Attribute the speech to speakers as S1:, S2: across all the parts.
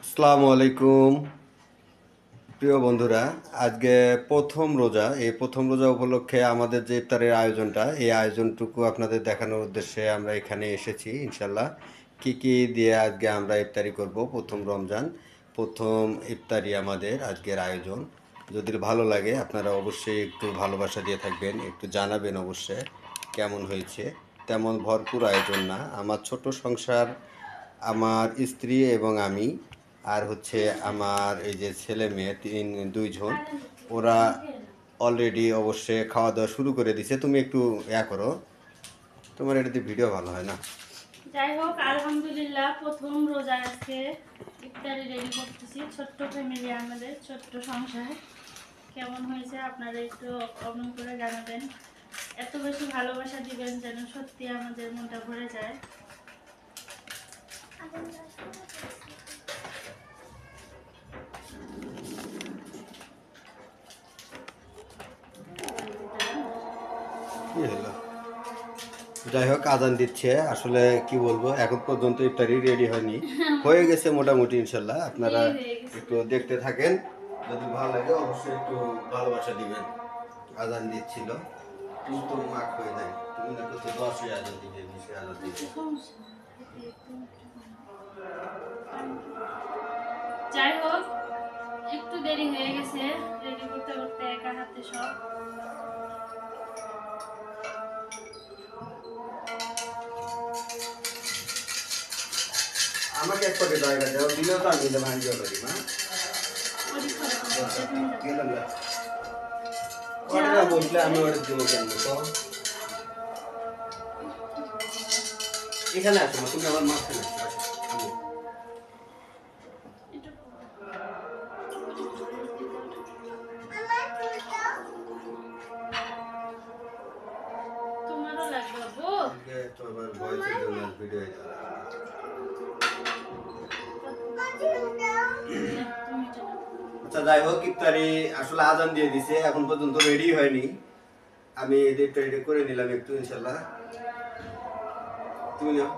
S1: আসসালামু আলাইকুম প্রিয় বন্ধুরা। আজকে প্রথম রোজা, এই প্রথম রোজা উপলক্ষে আমাদের যে ইফতারের আয়োজনটা, এই আয়োজনটুকু আপনাদের দেখানোর উদ্দেশ্যে আমরা এখানে এসেছি। ইনশাল্লাহ কি কি দিয়ে আজকে আমরা ইফতারি করব, প্রথম রমজান, প্রথম ইফতারি আমাদের আজকের আয়োজন। যদি ভালো লাগে আপনারা অবশ্যই একটু ভালোবাসা দিয়ে থাকবেন, একটু জানাবেন অবশ্যই কেমন হয়েছে। তেমন ভরপুর আয়োজন না, আমার ছোট সংসার, আমার স্ত্রী এবং আমি, আর হচ্ছে আমার এই যে ছেলে মেয়ে দুইজন, ওরা অলরেডি অবশ্যই খাওয়া দাওয়া শুরু করে দিছে। তুমি একটু করো, তোমার এটাতে ভিডিও ভালো হয় না।
S2: যাই হোক, আলহামদুলিল্লাহ প্রথম রোজা আজকে ইফতারি রেডি করতেছি। ছোট্ট ফ্যামিলি, আমাদের ছোট্ট সংসার। কেমন হয়েছে আপনারা একটু কমেন্ট করে জানাবেন। এত বেশি ভালোবাসা দিবেন যেন সত্যি আমাদের মনটা ভরে যায়।
S1: কি হলো? যাই হোক, আজান দিচ্ছে। আসলে কি বলবো, এখন পর্যন্ত ইফতারি রেডি হয়নি, হয়ে গেছে মোটামুটি। ইনশাল্লাহ আপনারা
S2: বিয়ে হয়ে গেছে।
S1: একটু দেখতে থাকেন, যদি ভালো লাগে অবশ্যই একটু ভালোবাসা দিবেন। আজান দিচ্ছিল, তুমি তো মাখ হয়ে যায়, তুমি না করতে 10 আজান দিবে, 20 আজান দিবে।
S2: যাই হোক, একটু দেরি হয়ে গেছে রেডি করতে করতে, একা হাতে সব।
S1: আমাকে এক পাকে জায়গা দাও, দিলেও তো আমি ভাঙিয়ে পারি মা। গেলাম না, ওরা বসলে আমি ওদের দিব কেন তো? এখানে আসো মা, তুমি আমার মাঝখানে আসো, আসো।
S2: তোমারও লাগবে গো।
S1: তো আবার ভয়েসের জন্য ভিডিও আচ্ছা, যাই হোক, ইফতারি আসলে আজান দিয়ে দিছে, এখন পর্যন্ত রেডি হয়নি। আমি ইফতারিটা করে নিলাম একটু, ইনশাল্লাহ। তুমি যাও।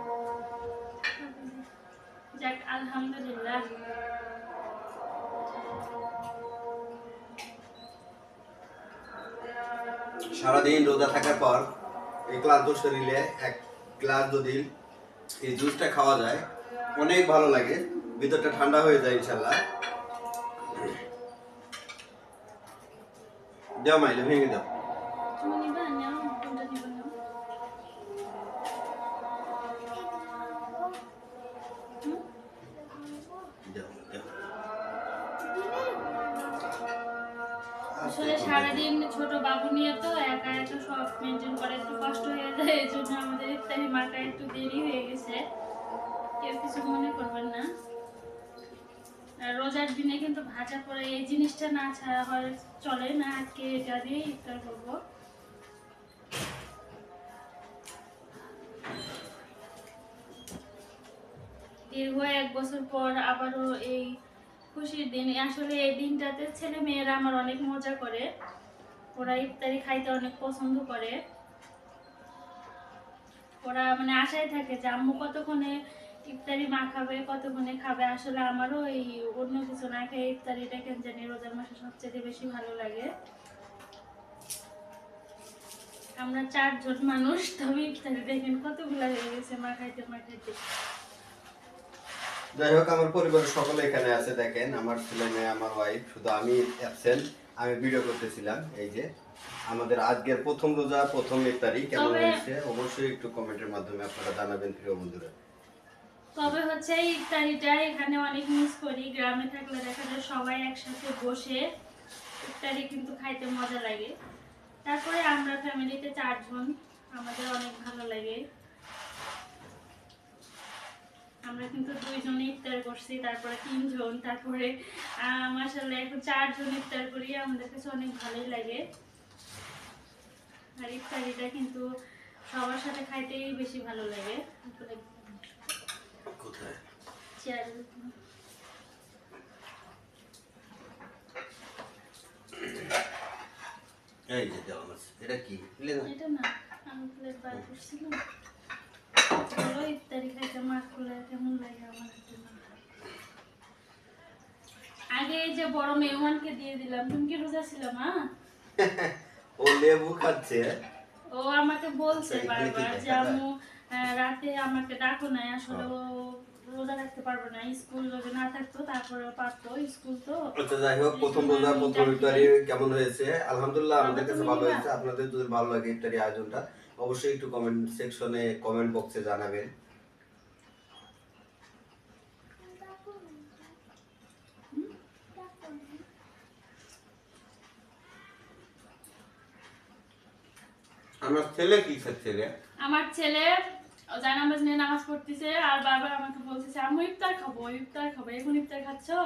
S2: যাক, আলহামদুলিল্লাহ।
S1: সারাদিন রোজা থাকার পর এই ক্লান্ত শরীরে এক গ্লাস যদি এই জুসটা খাওয়া যায়, অনেক ভালো লাগে, ভিতরটা ঠান্ডা হয়ে যায় ইনশাল্লাহ। দাও মাইলে, ভেঙে দাও।
S2: তুমি নিবা? নাও, কোনটা নিবা নাও। হুম?
S1: দাও, দাও।
S2: আসলে সারাদিন ছোট বাবু নিয়ে তো একা একা সব মেনটেন করা একটু কষ্ট হয়ে যায়, এই জন্য আমাদের ইফতারি মার্কা একটু দেরি হয়ে গেছে। কেউ কিছু মনে করবেন না। আর রোজার দিনে কিন্তু ভাজা পড়ে এই জিনিসটা না ছাড়া হয় চলে না। আজকে এটা দিয়ে ইফতার করবো। দীর্ঘ 1 বছর পর আবারও এই খুশির দিন। আসলে এই দিনটাতে ছেলে মেয়েরা আমার অনেক মজা করে, ওরা ইফতারি খাইতে অনেক পছন্দ করে। ওরা মানে আশায় থাকে যে আম্মু কতক্ষণে ইফতারি মা খাবে, কতক্ষণে খাবে। আসলে আমারও এই অন্য কিছু না খেয়ে ইফতারিটা কেন জানি রোজার মাসে সবচেয়ে বেশি ভালো লাগে। আমরা 4 জন মানুষ, তবে ইফতারি দেখেন কতগুলা হয়ে গেছে মা খাইতে মা খাইতে।
S1: যাই হোক, আমার পরিবারের সকলে এখানে আছে, দেখেন আমার ছেলে মেয়ে, আমার ওয়াইফ, শুধু আমি অ্যাবসেন্ট। আমি ভিডিও করতেছিলাম। এই যে আমাদের আজকের প্রথম রোজা, প্রথম ইফতারি কেমন হয়েছে অবশ্যই একটু কমেন্টের মাধ্যমে আপনারা জানাবেন প্রিয় বন্ধুরা।
S2: তবে হচ্ছে ইফতারিটা এখানে অনেক মিস করি। গ্রামে থাকলে দেখা যায় সবাই একসাথে বসে ইফতারি কিন্তু খাইতে মজা লাগে। তারপরে আমরা ফ্যামিলিতে 4 জন, আমাদের অনেক ভালো লাগে। আমরা কিন্তু 2 জন ইফতার করছি, তারপরে 3 জন, তারপরে মাশাআল্লাহ এখন 4 জন ইফতার করি। আমাদের কাছে অনেক ভালোই লাগে। আর ইফতারিটা কিন্তু সবার সাথে খাইতেই বেশি ভালো লাগে।
S1: কোথায়?
S2: চেয়ার।
S1: এই যে দেওয়া আছে, এটা কি?
S2: এটা না, আমি প্লেট বার করছিলাম। চলো ইফতারি খাইতে, মাছ খুলে কেমন লাগে আমার হাতে। এই যে বড় মেহমানকে দিয়ে দিলাম। তুমি কি রোজা ছিল মা?
S1: ও লেবু খাচ্ছে।
S2: ও আমাকে বলছে
S1: আচ্ছা, এখানে কি
S2: বারবার যে
S1: দেখা যায়?
S2: আম্মু রাতে আমাকে ডাকো না, আসলে ও রোজা রাখতে পারবে না, স্কুল যদি না থাকতো তারপরে পারতো, স্কুল তো।
S1: আচ্ছা, যাই হোক,
S2: এই
S1: প্রথম
S2: জন্য
S1: রোজা
S2: আমি
S1: প্রথম
S2: ডাকি
S1: ইফতারি
S2: নাই।
S1: কেমন হয়েছে? আলহামদুলিল্লাহ,
S2: বাবা
S1: আমাদের কাছে
S2: তুমি
S1: ভালো
S2: নিবা?
S1: হয়েছে। আপনাদের যদি ভালো লাগে ইফতারি আয়োজনটা, অবশ্যই একটু কমেন্ট সেকশনে, কমেন্ট বক্সে জানাবেন। আমার ছেলে কি খাচ্ছে রে?
S2: আমার ছেলে জানামাজ নিয়ে নামাজ পড়তেছে আর বারবার আমাকে বলতেছে আম্মু ইফতার খাবো, ইফতার খাবো। এখন ইফতার খাচ্ছো?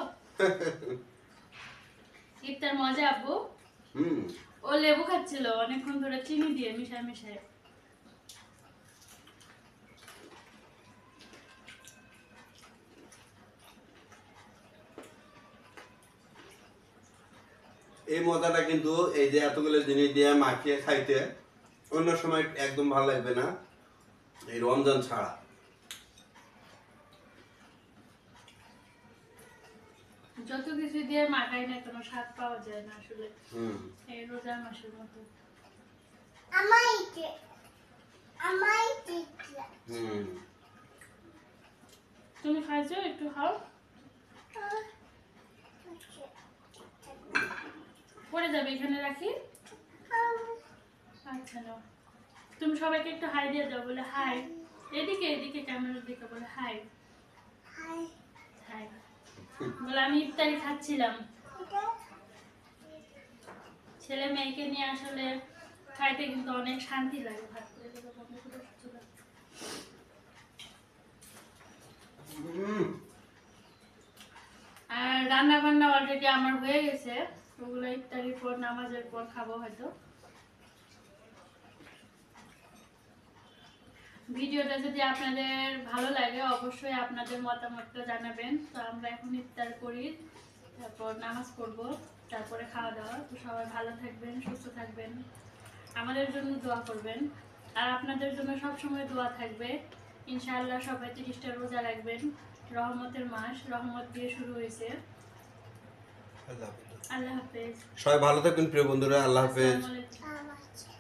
S2: ইফতার মজা আব্বু?
S1: হুম।
S2: ও লেবু খাচ্ছিল অনেকক্ষণ ধরে চিনি দিয়ে মিশায় মিশায়।
S1: এই মজাটা কিন্তু এই যে এতগুলো জিনিস দিয়ে মাখিয়ে খাইতে অন্য সময় একদম ভালো লাগবে না, এই রমজান ছাড়া।
S2: যত কিছু দিয়ে মাখাই না কোনো স্বাদ পাওয়া যায় না আসলে
S1: হুম।
S2: এই রোজা মাসের মতো।
S1: হুম।
S2: তুমি খাইছো? একটু খাও। পড়ে যাবে, এখানে রাখি। আচ্ছা নাও। তুমি সবাইকে একটু হাই দিয়ে দাও, বলে হাই। এদিকে এদিকে ক্যামেরার দিকে বলে হাই। হাই বলে আমি ইফতারি খাচ্ছিলাম। ছেলে মেয়েকে নিয়ে আসলে খাইতে কিন্তু অনেক শান্তি লাগে। ভাত করে দেবো, বন্ধ করে চলে। আর রান্না বান্না অলরেডি আমার হয়ে গেছে, ওগুলো ইফতারির পর নামাজের পর খাবো হয়তো। ভিডিওটা যদি আপনাদের ভালো লাগে অবশ্যই আপনাদের মতামতটা জানাবেন। তো আমরা এখন ইফতার করি, তারপর নামাজ পড়ব, তারপরে খাওয়া দাওয়া। তো সবাই ভালো থাকবেন, সুস্থ থাকবেন, আমাদের জন্য দোয়া করবেন। আর আপনাদের জন্য সবসময় দোয়া থাকবে। ইনশাআল্লাহ সবাই 30টা রোজা রাখবেন। রহমতের মাস, রহমত দিয়ে শুরু হয়েছে। আল্লাহ হাফেজ।
S1: সবাই ভালো থাকবেন প্রিয় বন্ধুরা। আল্লাহ হাফেজ।
S2: আসসালামু আলাইকুম।